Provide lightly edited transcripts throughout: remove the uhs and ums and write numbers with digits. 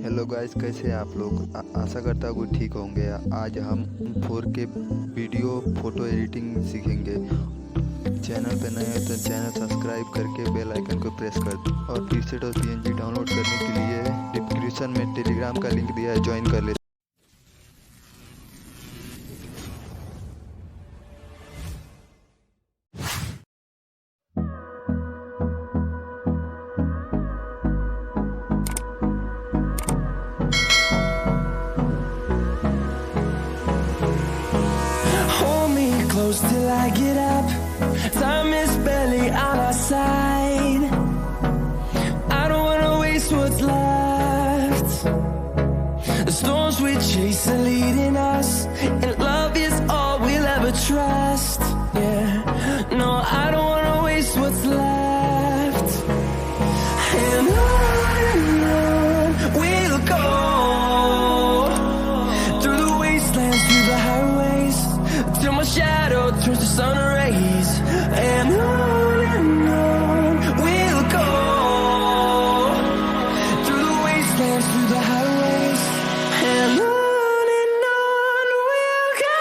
Hello guys, कैसे हैं आप लोग। आशा करता हूँ कि ठीक होंगे। आज हम 4K वीडियो फोटो एडिटिंग सीखेंगे। चैनल पे नए हैं तो चैनल सब्सक्राइब करके बेल आइकन को प्रेस कर दें और प्रीसेट और PNG डाउनलोड करने के लिए डिस्क्रिप्शन में टेलीग्राम का लिंक दिया है, ज्वाइन कर लें। Till I get up, time is barely on our side. I don't wanna waste what's left. The storms we chase are leading us, and love is all we'll ever trust. Yeah, no, I don't wanna waste what's left. And on we'll go, through the wastelands, through the highways, till my shadow turns to sun rays. And on we'll go, through the wastelands, through the highways. And on we'll go.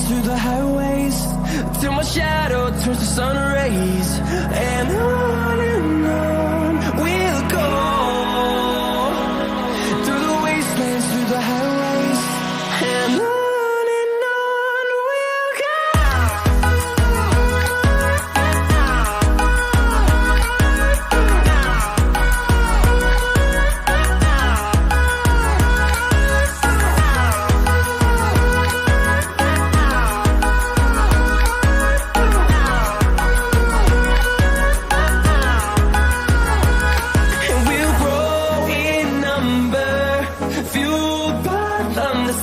Through the highways, till my shadow turns to sun rays. And on we'll go, through the wastelands, through the highways. And on we'll go.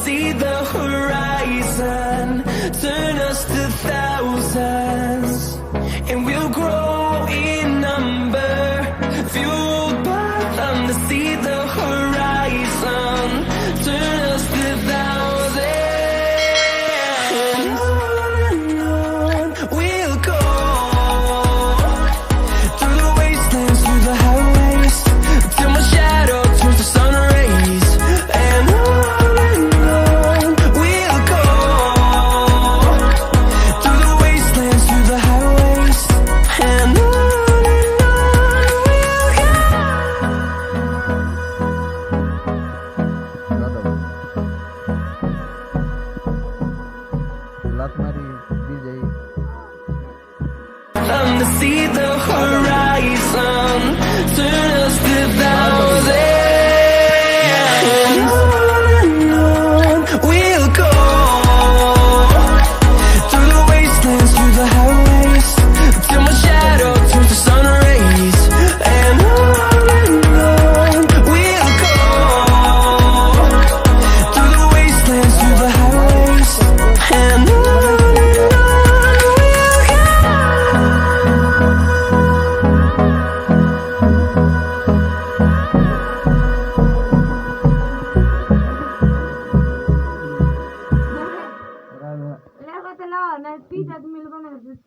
See the horizon, turn us to thousands, and we'll grow in number, fueled by them to see the horizon, turn us to thousands. And on we'll go, through the wastelands, through the highways, till my shadow turns to sun rays. And to see the horizon.